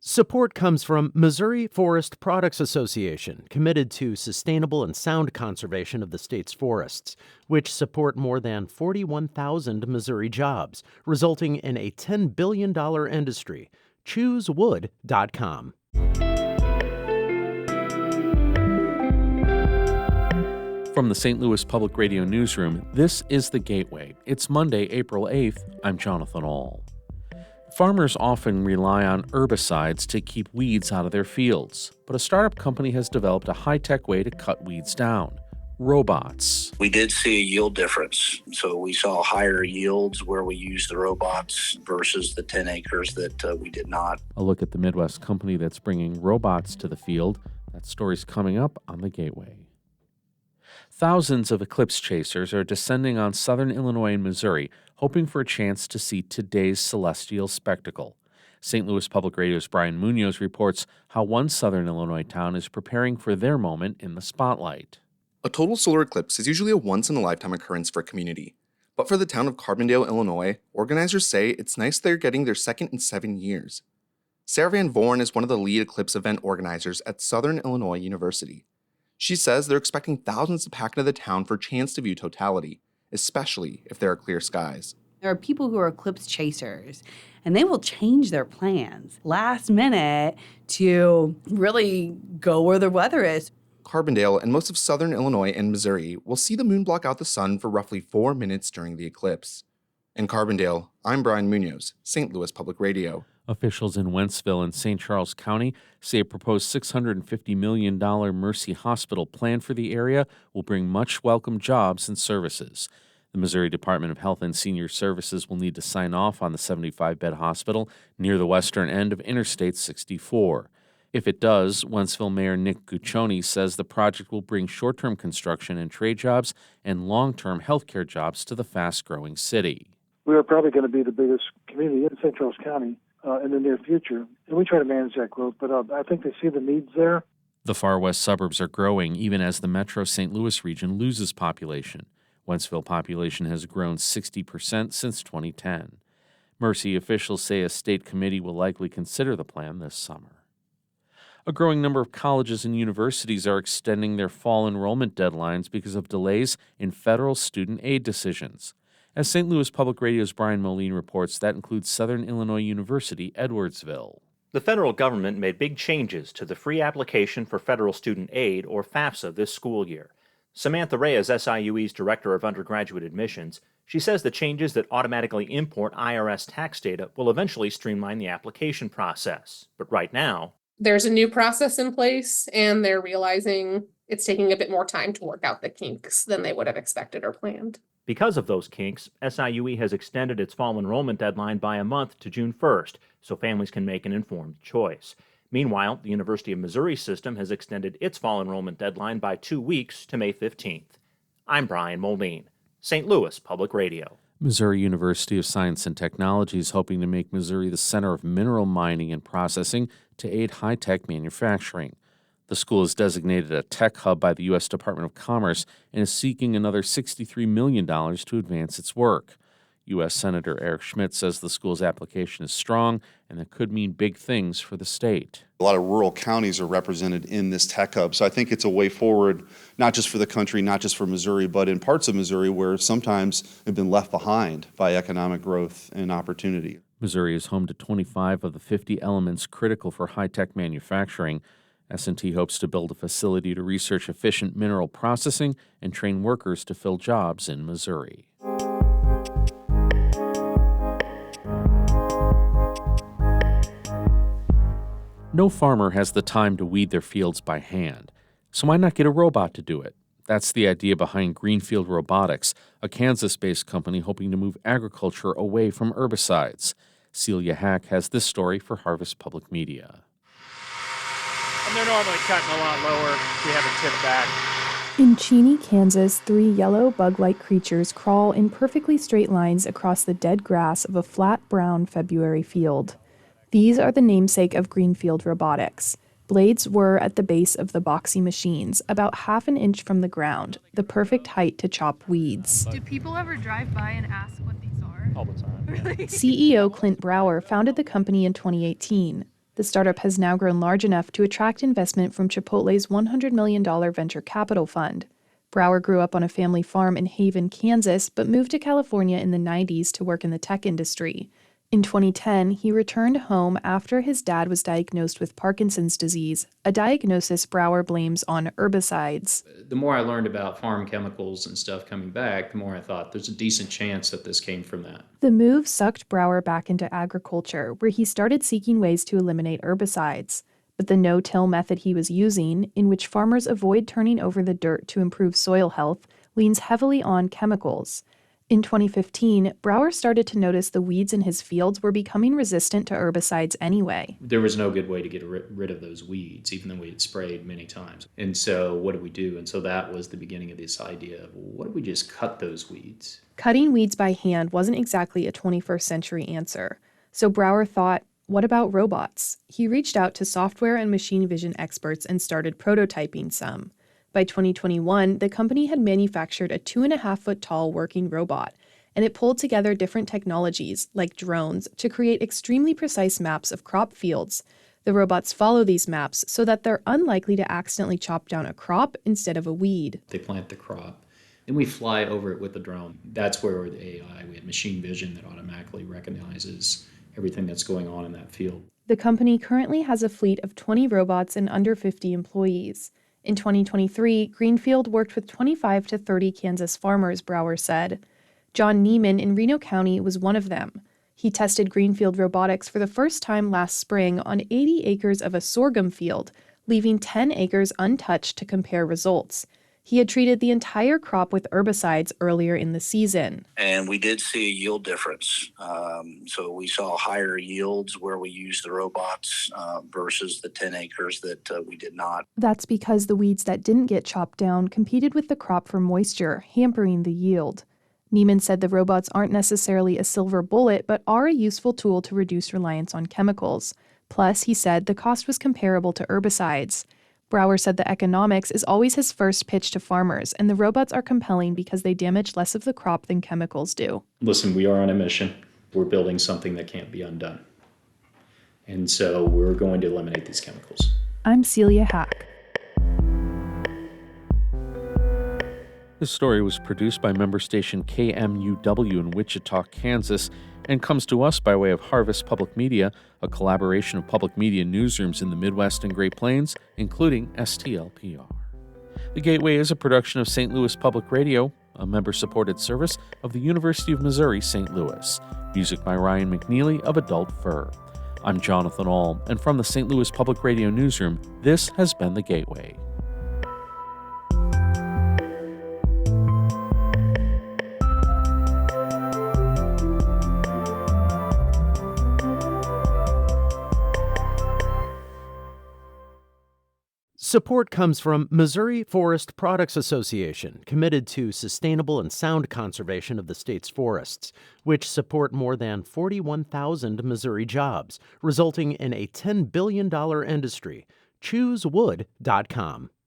Support comes from Missouri Forest Products Association, committed to sustainable and sound conservation of the state's forests, which support more than 41,000 Missouri jobs, resulting in a $10 billion industry. ChooseWood.com. From the St. Louis Public Radio Newsroom, this is The Gateway. It's Monday, April 8th. I'm Jonathan Ahl. Farmers often rely on herbicides to keep weeds out of their fields, but a startup company has developed a high-tech way to cut weeds down: robots. We did see a yield difference. So we saw higher yields where we used the robots versus the 10 acres that we did not. A look at the Midwest company that's bringing robots to the field. That story's coming up on The Gateway. Thousands of eclipse chasers are descending on southern Illinois and Missouri, hoping for a chance to see today's celestial spectacle. St. Louis Public Radio's Brian Munoz reports how one southern Illinois town is preparing for their moment in the spotlight. A total solar eclipse is usually a once-in-a-lifetime occurrence for a community. But for the town of Carbondale, Illinois, organizers say it's nice they're getting their second in 7 years. Sarah Van Voren is one of the lead eclipse event organizers at Southern Illinois University. She says they're expecting thousands to pack into the town for a chance to view totality, especially if there are clear skies. There are people who are eclipse chasers, and they will change their plans last minute to really go where the weather is. Carbondale and most of southern Illinois and Missouri will see the moon block out the sun for roughly 4 minutes during the eclipse. In Carbondale, I'm Brian Munoz, St. Louis Public Radio. Officials in Wentzville and St. Charles County say a proposed $650 million Mercy Hospital plan for the area will bring much welcome jobs and services. The Missouri Department of Health and Senior Services will need to sign off on the 75-bed hospital near the western end of Interstate 64. If it does, Wentzville Mayor Nick Guccione says the project will bring short-term construction and trade jobs and long-term healthcare jobs to the fast-growing city. We are probably going to be the biggest community in St. Charles County in the near future, and we try to manage that growth, but I think they see the needs there. The far west suburbs are growing even as the metro St. Louis region loses population. Wentzville population has grown 60% since 2010. Mercy officials say a state committee will likely consider the plan this summer. A growing number of colleges and universities are extending their fall enrollment deadlines because of delays in federal student aid decisions. As St. Louis Public Radio's Brian Moline reports, that includes Southern Illinois University, Edwardsville. The federal government made big changes to the free application for federal student aid, or FAFSA, this school year. Samantha Ray is SIUE's Director of Undergraduate Admissions. She says the changes that automatically import IRS tax data will eventually streamline the application process. But right now, there's a new process in place, and they're realizing it's taking a bit more time to work out the kinks than they would have expected or planned. Because of those kinks, SIUE has extended its fall enrollment deadline by a month to June 1st, so families can make an informed choice. Meanwhile, the University of Missouri system has extended its fall enrollment deadline by 2 weeks to May 15th. I'm Brian Moline, St. Louis Public Radio. Missouri University of Science and Technology is hoping to make Missouri the center of mineral mining and processing to aid high-tech manufacturing. The school is designated a tech hub by the U.S. Department of Commerce and is seeking another $63 million to advance its work. U.S. Senator Eric Schmidt says the school's application is strong and that could mean big things for the state. A lot of rural counties are represented in this tech hub, so I think it's a way forward, not just for the country, not just for Missouri, but in parts of Missouri where sometimes have been left behind by economic growth and opportunity. Missouri is home to 25 of the 50 elements critical for high-tech manufacturing. S&T hopes to build a facility to research efficient mineral processing and train workers to fill jobs in Missouri. No farmer has the time to weed their fields by hand, so why not get a robot to do it? That's the idea behind Greenfield Robotics, a Kansas-based company hoping to move agriculture away from herbicides. Celia Hack has this story for Harvest Public Media. And they're normally cutting a lot lower. We have it tipped back. In Cheney, Kansas, 3 yellow bug-like creatures crawl in perfectly straight lines across the dead grass of a flat brown February field. These are the namesake of Greenfield Robotics. Blades whir at the base of the boxy machines, about half an inch from the ground, the perfect height to chop weeds. Do people ever drive by and ask what these are? All the time. Really? CEO Clint Brower founded the company in 2018. The startup has now grown large enough to attract investment from Chipotle's $100 million venture capital fund. Brower grew up on a family farm in Haven, Kansas, but moved to California in the 90s to work in the tech industry. In 2010, he returned home after his dad was diagnosed with Parkinson's disease, a diagnosis Brower blames on herbicides. The more I learned about farm chemicals and stuff coming back, the more I thought there's a decent chance that this came from that. The move sucked Brower back into agriculture, where he started seeking ways to eliminate herbicides. But the no-till method he was using, in which farmers avoid turning over the dirt to improve soil health, leans heavily on chemicals. In 2015, Brower started to notice the weeds in his fields were becoming resistant to herbicides anyway. There was no good way to get rid of those weeds, even though we had sprayed many times. And so what did we do? And so that was the beginning of this idea of, well, what if we just cut those weeds? Cutting weeds by hand wasn't exactly a 21st century answer. So Brower thought, what about robots? He reached out to software and machine vision experts and started prototyping some. By 2021, the company had manufactured a 2.5-foot-tall working robot, and it pulled together different technologies, like drones, to create extremely precise maps of crop fields. The robots follow these maps so that they're unlikely to accidentally chop down a crop instead of a weed. They plant the crop, then we fly over it with the drone. That's where the AI, we had machine vision that automatically recognizes everything that's going on in that field. The company currently has a fleet of 20 robots and under 50 employees. In 2023, Greenfield worked with 25 to 30 Kansas farmers, Brower said. John Neiman in Reno County was one of them. He tested Greenfield robotics for the first time last spring on 80 acres of a sorghum field, leaving 10 acres untouched to compare results. He had treated the entire crop with herbicides earlier in the season. And we did see a yield difference. So we saw higher yields where we used the robots versus the 10 acres that we did not. That's because the weeds that didn't get chopped down competed with the crop for moisture, hampering the yield. Neiman said the robots aren't necessarily a silver bullet, but are a useful tool to reduce reliance on chemicals. Plus, he said the cost was comparable to herbicides. Brower said the economics is always his first pitch to farmers, and the robots are compelling because they damage less of the crop than chemicals do. Listen, we are on a mission. We're building something that can't be undone. And so we're going to eliminate these chemicals. I'm Celia Hack. This story was produced by member station KMUW in Wichita, Kansas, and comes to us by way of Harvest Public Media, a collaboration of public media newsrooms in the Midwest and Great Plains, including STLPR. The Gateway is a production of St. Louis Public Radio, a member-supported service of the University of Missouri St. Louis. Music by Ryan McNeely of Adult Fur. I'm Jonathan Ahl, and from the St. Louis Public Radio newsroom, this has been The Gateway. Support comes from Missouri Forest Products Association, committed to sustainable and sound conservation of the state's forests, which support more than 41,000 Missouri jobs, resulting in a $10 billion industry. ChooseWood.com.